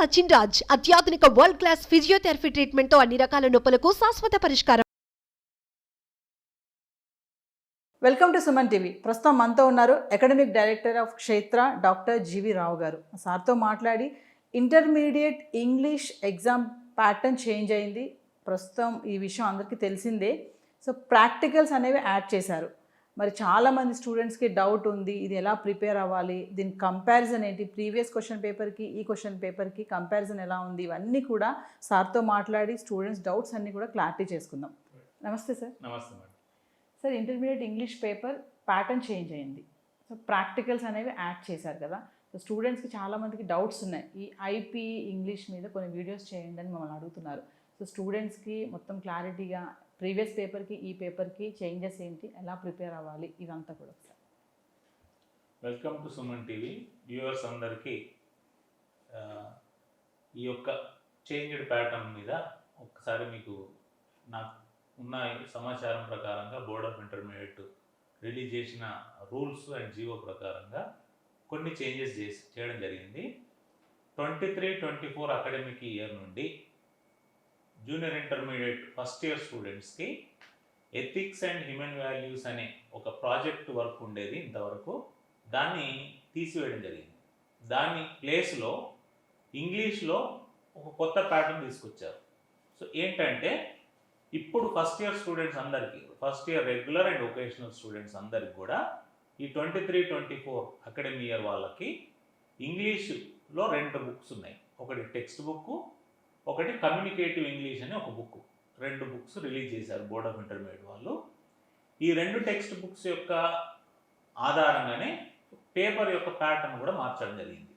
సచిన్ రాజ్ అత్యాధునిక world class physiotherapy treatment తో అన్ని రకాల నొప్పులకు శాశ్వత పరిష్కారం. Welcome to Suman TV. ప్రస్తుతం మనతో ఉన్నారు అకాడమిక్ డైరెక్టర్ ఆఫ్ క్షేత్ర డాక్టర్ జీవి రావు గారు. సార్తో మాట్లాడి intermediate English exam pattern change అయింది. ప్రస్తుతం ఈ విషయం అందరికీ తెలిసిందే. సో ప్రాక్టికల్స్ అనేవి యాడ్ చేశారు. మరి చాలామంది స్టూడెంట్స్కి డౌట్ ఉంది, ఇది ఎలా ప్రిపేర్ అవ్వాలి, దీని కంపారిజన్ ఏంటి, ప్రీవియస్ క్వశ్చన్ పేపర్కి ఈ క్వశ్చన్ పేపర్కి కంపారిజన్ ఎలా ఉంది, ఇవన్నీ కూడా సార్తో మాట్లాడి స్టూడెంట్స్ డౌట్స్ అన్నీ కూడా క్లారిటీ చేసుకుందాం. నమస్తే సార్. నమస్తే madam. Sir, intermediate English paper pattern change అయింది. సో ప్రాక్టికల్స్ అనేవి యాడ్ చేశారు కదా. సో స్టూడెంట్స్కి చాలామందికి డౌట్స్ ఉన్నాయి. ఈ ఐపీ ఇంగ్లీష్ మీద కొన్ని వీడియోస్ చేయండి అని మమ్మల్ని అడుగుతున్నారు. సో స్టూడెంట్స్కి మొత్తం క్లారిటీగా ప్రీవియస్ పేపర్కి ఈ పేపర్కి చేంజెస్ ఏంటి, ఎలా ప్రిపేర్ అవ్వాలి, ఇదంతా కూడా sir. Welcome to Suman TV. Viewers అందరికీ ఈ యొక్క చేంజ్డ్ ప్యాటర్న్ మీద ఒక్కసారి మీకు నాకు ఉన్న సమాచారం ప్రకారంగా బోర్డ్ ఆఫ్ ఇంటర్మీడియట్ రిలీజ్ చేసిన రూల్స్ అండ్ జీవో ప్రకారంగా కొన్ని చేంజెస్ చేయడం జరిగింది. 23-24 అకాడమిక్ ఇయర్ నుండి జూనియర్ ఇంటర్మీడియట్ ఫస్ట్ ఇయర్ స్టూడెంట్స్కి ఎథిక్స్ అండ్ హ్యూమన్ వాల్యూస్ అనే ఒక ప్రాజెక్ట్ వర్క్ ఉండేది ఇంతవరకు. దాన్ని తీసివేయడం జరిగింది. దాని ప్లేస్లో ఇంగ్లీష్లో ఒక కొత్త ప్యాటర్న్ తీసుకొచ్చారు. సో ఏంటంటే ఇప్పుడు ఫస్ట్ ఇయర్ స్టూడెంట్స్ అందరికీ, first year regular and vocational students అందరికి కూడా ఈ 23-24 అకాడమిక్ ఇయర్ వాళ్ళకి ఇంగ్లీష్లో 2 బుక్స్ ఉన్నాయి. ఒకటి టెక్స్ట్ బుక్, ఒకటి కమ్యూనికేటివ్ ఇంగ్లీష్ అని ఒక బుక్. 2 బుక్స్ రిలీజ్ చేశారు బోర్డ్ ఆఫ్ ఇంటర్మీడియట్ వాళ్ళు. ఈ 2 టెక్స్ట్ బుక్స్ యొక్క ఆధారంగానే పేపర్ యొక్క ప్యాటర్న్ కూడా మార్చడం జరిగింది.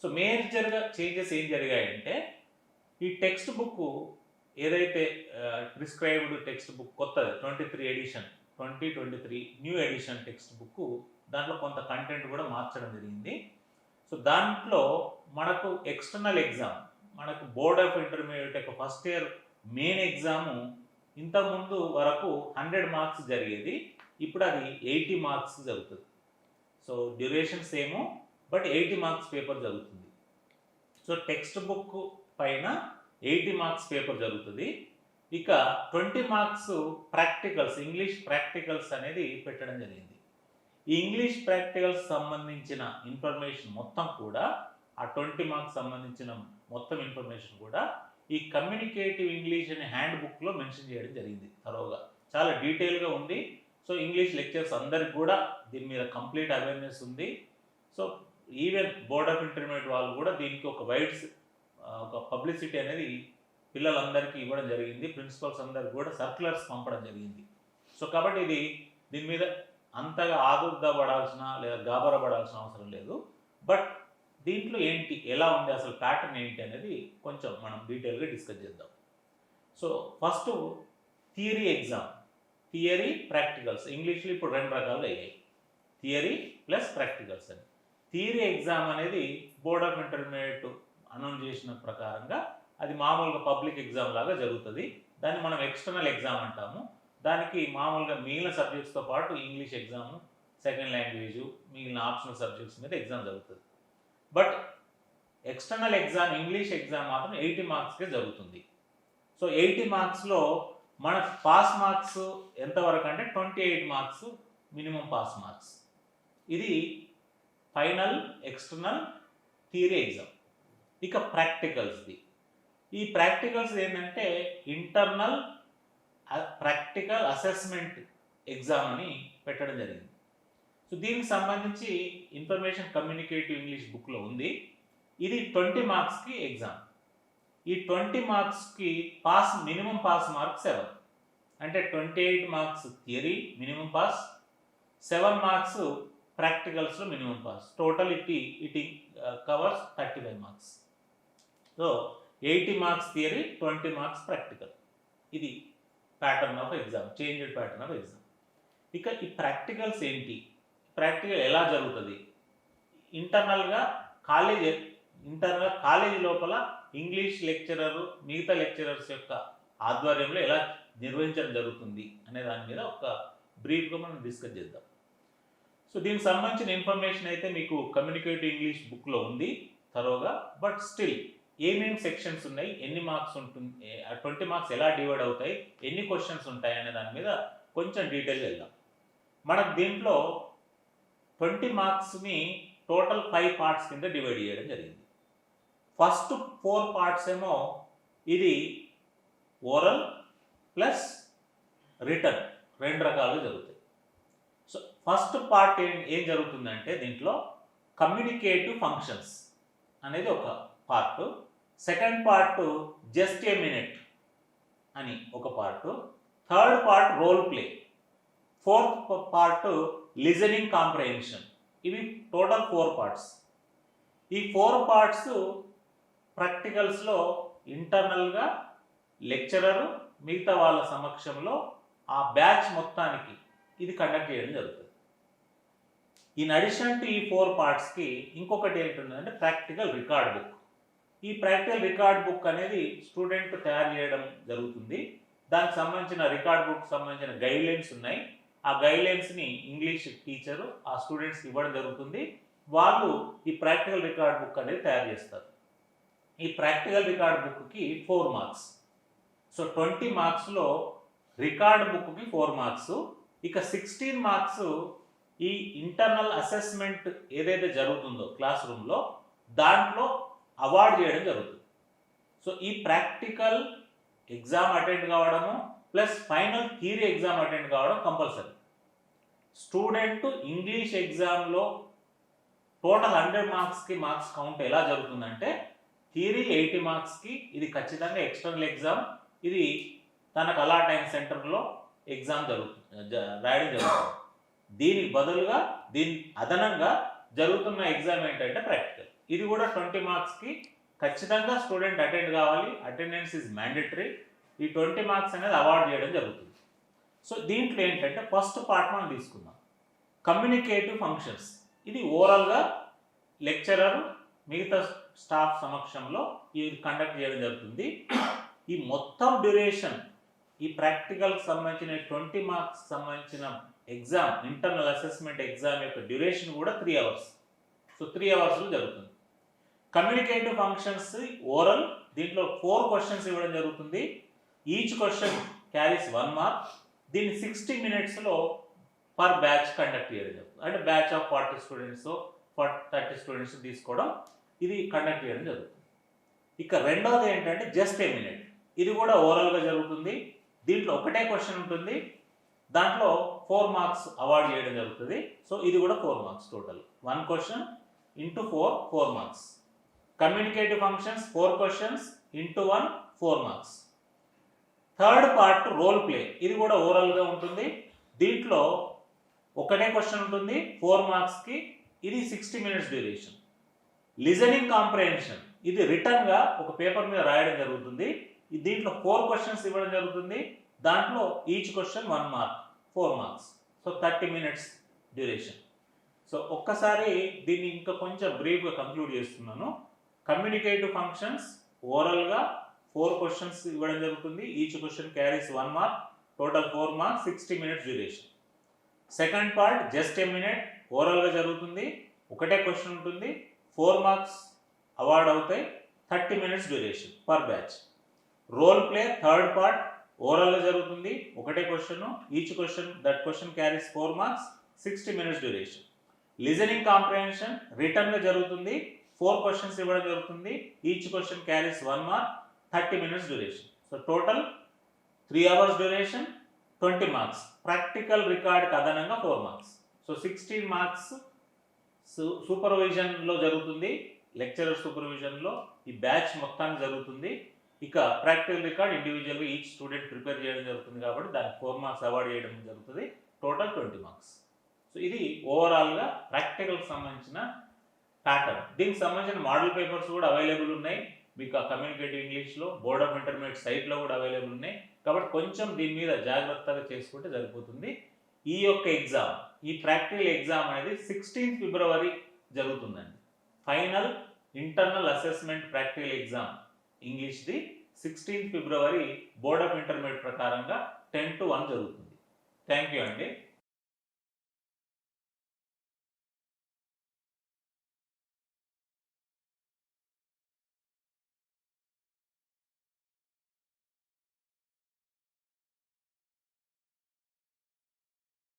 సో మేజర్గా చేంజెస్ ఏం జరిగాయంటే, ఈ టెక్స్ట్ బుక్ ఏదైతే ప్రిస్క్రైబ్డ్ టెక్స్ట్ బుక్ కొత్తది 23 edition 2023 new edition text book, దాంట్లో కొంత కంటెంట్ కూడా మార్చడం జరిగింది. సో దాంట్లో మనకు ఎక్స్టర్నల్ ఎగ్జామ్, మనకు బోర్డ్ ఆఫ్ ఇంటర్మీడియట్ యొక్క ఫస్ట్ ఇయర్ మెయిన్ ఎగ్జాము ఇంతకుముందు వరకు 100 మార్క్స్ జరిగేది, ఇప్పుడు అది 80 మార్క్స్ జరుగుతుంది. So duration same, but 80 marks paper జరుగుతుంది. సో టెక్స్ట్ బుక్ పైన 80 మార్క్స్ పేపర్ జరుగుతుంది. ఇక 20 మార్క్స్ ప్రాక్టికల్స్, ఇంగ్లీష్ ప్రాక్టికల్స్ అనేది పెట్టడం జరిగింది. ఈ ఇంగ్లీష్ ప్రాక్టికల్స్ సంబంధించిన ఇన్ఫర్మేషన్ మొత్తం కూడా, ఆ 20 మార్క్స్ సంబంధించిన మొత్తం ఇన్ఫర్మేషన్ కూడా ఈ కమ్యూనికేటివ్ ఇంగ్లీష్ అనే హ్యాండ్ బుక్లో మెన్షన్ చేయడం జరిగింది. తరోగా చాలా డీటెయిల్గా ఉంది. సో ఇంగ్లీష్ లెక్చర్స్ అందరికి కూడా దీని మీద కంప్లీట్ అవేర్నెస్ ఉంది. So even board of intermediate వాళ్ళు కూడా దీనికి ఒక ఒక పబ్లిసిటీ అనేది పిల్లలందరికీ ఇవ్వడం జరిగింది. ప్రిన్సిపల్స్ అందరికి కూడా సర్క్యులర్స్ పంపడం జరిగింది. సో కాబట్టి దీని మీద అంతగా ఆదుర్దాపడాల్సిన లేదా గాబరపడాల్సిన అవసరం లేదు. బట్ దీంట్లో ఏంటి, ఎలా ఉంది, అసలు ప్యాటర్న్ ఏంటి అనేది కొంచెం మనం డీటెయిల్గా డిస్కస్ చేద్దాం. So first theory exam, theory practicals ఇంగ్లీష్లో ఇప్పుడు 2 రకాలుగా అయ్యాయి, థియరీ ప్లస్ ప్రాక్టికల్స్ అని. థియరీ ఎగ్జామ్ అనేది బోర్డ్ ఆఫ్ ఇంటర్మీడియట్ అనౌన్స్ చేసిన ప్రకారంగా అది మామూలుగా పబ్లిక్ ఎగ్జామ్ లాగా జరుగుతుంది. దాన్ని మనం ఎక్స్టర్నల్ ఎగ్జామ్ అంటాము. దానికి మామూలుగా మిగిలిన సబ్జెక్ట్స్తో పాటు ఇంగ్లీష్ ఎగ్జాము, సెకండ్ లాంగ్వేజు, మిగిలిన ఆప్షనల్ సబ్జెక్ట్స్ మీద ఎగ్జామ్ జరుగుతుంది. But external exam, English exam మాత్రం 80 మార్క్స్కే జరుగుతుంది. సో 80 మార్క్స్లో మన పాస్ మార్క్స్ ఎంతవరకు అంటే 28 మార్క్స్ మినిమం పాస్ మార్క్స్. ఇది ఫైనల్ ఎక్స్టర్నల్ థియరీ ఎగ్జామ్. ఇక ప్రాక్టికల్స్ది, ఈ ప్రాక్టికల్స్ ఏంటంటే ఇంటర్నల్ ప్రాక్టికల్ అసెస్మెంట్ ఎగ్జామ్ అని పెట్టడం జరిగింది. సో దీనికి సంబంధించి ఇన్ఫర్మేషన్ కమ్యూనికేటివ్ ఇంగ్లీష్ బుక్లో ఉంది. ఇది 20 మార్క్స్కి ఎగ్జామ్. ఈ 20 మార్క్స్కి మినిమం పాస్ మార్క్స్ 7, అంటే 28 marks theory minimum pass, 7 marks ప్రాక్టికల్స్లో minimum pass. Total it covers 35 marks. So 80 marks theory, 20 marks practical. ఇది pattern of exam, changed pattern of exam. ఇక ఈ ప్రాక్టికల్స్ ఏంటి, ప్రాక్టికల్ ఎలా జరుగుతుంది, ఇంటర్నల్గా కాలేజీ లోపల ఇంగ్లీష్ లెక్చరర్ మిగతా లెక్చరర్స్ యొక్క ఆధ్వర్యంలో ఎలా నిర్వహించడం జరుగుతుంది అనే దాని మీద ఒక బ్రీఫ్గా మనం డిస్కస్ చేద్దాం. సో దీనికి సంబంధించిన ఇన్ఫర్మేషన్ అయితే మీకు కమ్యూనికేటివ్ ఇంగ్లీష్ బుక్లో ఉంది. థరోగా. బట్ స్టిల్ ఏమేమి సెక్షన్స్ ఉన్నాయి, ఎన్ని మార్క్స్ ఉంటుంది, 20 మార్క్స్ ఎలా డివైడ్ అవుతాయి, ఎన్ని క్వశ్చన్స్ ఉంటాయి అనే దాని మీద కొంచెం డీటెయిల్ వెళ్దాం. మనకు దీంట్లో 20 మార్క్స్ని టోటల్ 5 పార్ట్స్ కింద డివైడ్ చేయడం జరిగింది. ఫస్ట్ 4 పార్ట్స్ ఏమో ఇది ఓరల్ ప్లస్ రిటర్న్ 2 రకాలుగా జరుగుతాయి. సో ఫస్ట్ పార్ట్ ఏం జరుగుతుందంటే దీంట్లో కమ్యూనికేటివ్ ఫంక్షన్స్ అనేది ఒక part, second part just a minute అని ఒక part, third part role play, fourth part listening comprehension. ఇవి టోటల్ 4 పార్ట్స్. ఈ 4 పార్ట్స్ ప్రాక్టికల్స్లో ఇంటర్నల్గా లెక్చరరు మిగతా వాళ్ళ సమక్షంలో ఆ బ్యాచ్ మొత్తానికి ఇది కండక్ట్ చేయడం జరుగుతుంది. ఇన్ అడిషన్ టు ఈ 4 పార్ట్స్కి ఇంకొకటి ఏంటంటే ప్రాక్టికల్ రికార్డ్ బుక్. ఈ ప్రాక్టికల్ రికార్డ్ బుక్ అనేది స్టూడెంట్ తయారు చేయడం జరుగుతుంది. దానికి సంబంధించిన రికార్డ్ బుక్ సంబంధించిన గైడ్లైన్స్ ఉన్నాయి. ఆ గైడ్లైన్స్ని ఇంగ్లీష్ టీచరు ఆ స్టూడెంట్స్కి ఇవ్వడం జరుగుతుంది. వాళ్ళు ఈ ప్రాక్టికల్ రికార్డ్ బుక్ అనేది తయారు చేస్తారు. ఈ ప్రాక్టికల్ రికార్డ్ బుక్కి 4 మార్క్స్. సో 20 మార్క్స్లో రికార్డ్ బుక్కి 4 మార్క్స్. ఇక 16 మార్క్స్ ఈ ఇంటర్నల్ అసెస్మెంట్ ఏదైతే జరుగుతుందో క్లాస్ రూమ్లో దాంట్లో అవార్డ్ చేయడం జరుగుతుంది. సో ఈ ప్రాక్టికల్ ఎగ్జామ్ అటెండ్ కావడము plus final theory exam attend కావడం కంపల్సరీ. స్టూడెంట్ ఇంగ్లీష్ ఎగ్జామ్లో టోటల్ 100 మార్క్స్కి మార్క్స్ కౌంట్ ఎలా జరుగుతుందంటే థియరీ 80 మార్క్స్కి ఇది ఖచ్చితంగా ఎక్స్టర్నల్ ఎగ్జామ్, ఇది తనకు అలాట్ అయిన సెంటర్లో ఎగ్జామ్ రాయడం జరుగుతుంది. దీనికి బదులుగా దీని అదనంగా జరుగుతున్న ఎగ్జామ్ ఏంటంటే ప్రాక్టికల్. ఇది కూడా 20 మార్క్స్కి ఖచ్చితంగా స్టూడెంట్ అటెండ్ కావాలి. Attendance is mandatory. ఈ 20 మార్క్స్ అనేది అవార్డ్ చేయడం జరుగుతుంది. సో దీంట్లో ఏంటంటే ఫస్ట్ పార్ట్ మనం తీసుకుందాం, కమ్యూనికేటివ్ ఫంక్షన్స్. ఇది ఓవరాల్గా లెక్చరర్ మిగతా స్టాఫ్ సమక్షంలో ఇది కండక్ట్ చేయడం జరుగుతుంది. ఈ మొత్తం డ్యూరేషన్ ఈ ప్రాక్టికల్కి సంబంధించిన 20 మార్క్స్ సంబంధించిన ఎగ్జామ్ ఇంటర్నల్ అసెస్మెంట్ ఎగ్జామ్ యొక్క డ్యూరేషన్ కూడా 3 అవర్స్. సో 3 అవర్స్లో జరుగుతుంది. కమ్యూనికేటివ్ ఫంక్షన్స్ ఓరల్, దీంట్లో 4 క్వశ్చన్స్ ఇవ్వడం జరుగుతుంది. Each question carries 1 mark. దీన్ని 60 మినిట్స్లో పర్ బ్యాచ్ కండక్ట్ చేయడం జరుగుతుంది. అంటే బ్యాచ్ ఆఫ్ 40 స్టూడెంట్స్ 30 స్టూడెంట్స్ తీసుకోవడం, ఇది కండక్ట్ చేయడం జరుగుతుంది. ఇక రెండవది ఏంటంటే జస్ట్ ఏ మినిట్. ఇది కూడా ఓరల్గా జరుగుతుంది. దీంట్లో ఒకటే క్వశ్చన్ ఉంటుంది, దాంట్లో 4 మార్క్స్ అవార్డ్ చేయడం జరుగుతుంది. సో ఇది కూడా 4 marks total. 1 question into 4 marks. Communicative functions 4 questions into 1 4 marks. Third part role play. ఇది కూడా ఓరల్గా ఉంటుంది. దీంట్లో ఒకటే క్వశ్చన్ ఉంటుంది 4 మార్క్స్కి, ఇది 60 మినిట్స్ డ్యూరేషన్. లిజనింగ్ కాంప్రహెన్షన్ ఇది రిటర్న్గా ఒక పేపర్ మీద రాయడం జరుగుతుంది. దీంట్లో 4 క్వశ్చన్స్ ఇవ్వడం జరుగుతుంది. దాంట్లో each question 1 mark, 4 marks. So 30 minutes duration. So ఒక్కసారి దీన్ని ఇంకా కొంచెం బ్రీఫ్గా కంక్లూడ్ చేస్తున్నాను. కమ్యూనికేటివ్ ఫంక్షన్స్ ఓరల్గా 4 క్వశ్చన్స్ ఇవ్వడం జరుగుతుంది. Each question carries 1 mark, total 4 marks, 60 minutes duration. Second part just a minute, ఓరల్గా జరుగుతుంది. ఒకటే క్వశ్చన్ ఉంటుంది, 4 మార్క్స్ అవార్డ్ అవుతాయి, 30 minutes duration per batch. Role play third part ఓరల్గా జరుగుతుంది. ఒకటే question, each question that question carries 4 marks, 60 minutes duration. Listening comprehension రిటర్న్గా జరుగుతుంది. 4 క్వశ్చన్స్ ఇవ్వడం జరుగుతుంది. Each question carries 1 mark, 30 minutes duration. So total 3 hours duration, 20 marks. Practical రికార్డ్కి అదనంగా 4 marks. So 16 marks సూపర్విజన్లో జరుగుతుంది. Lecturer సూపర్విజన్లో ఈ బ్యాచ్ మొత్తానికి జరుగుతుంది. ఇక ప్రాక్టికల్ రికార్డ్ ఇండివిజువల్గా ఈచ్ స్టూడెంట్ ప్రిపేర్ చేయడం జరుగుతుంది కాబట్టి దానికి 4 మార్క్స్ అవార్డ్ చేయడం జరుగుతుంది. Total 20 marks. సో ఇది ఓవరాల్గా ప్రాక్టికల్కి సంబంధించిన ప్యాటర్న్. దీనికి సంబంధించిన మోడల్ పేపర్స్ కూడా అవైలబుల్ ఉన్నాయి. మీకు ఆ కమ్యూనికేటివ్ ఇంగ్లీష్లో బోర్డ్ ఆఫ్ ఇంటర్మీడియట్ సైట్లో కూడా అవైలబుల్ ఉన్నాయి. కాబట్టి కొంచెం దీని మీద జాగ్రత్తగా చేసుకుంటే సరిపోతుంది. ఈ యొక్క ఎగ్జామ్, ఈ ప్రాక్టికల్ ఎగ్జామ్ అనేది 16 ఫిబ్రవరి జరుగుతుందండి. Final internal assessment practical exam ఇంగ్లీష్ది 16 ఫిబ్రవరి బోర్డ్ ఆఫ్ ఇంటర్మీడియట్ ప్రకారంగా 10 to 1 జరుగుతుంది. థ్యాంక్ యూ అండి.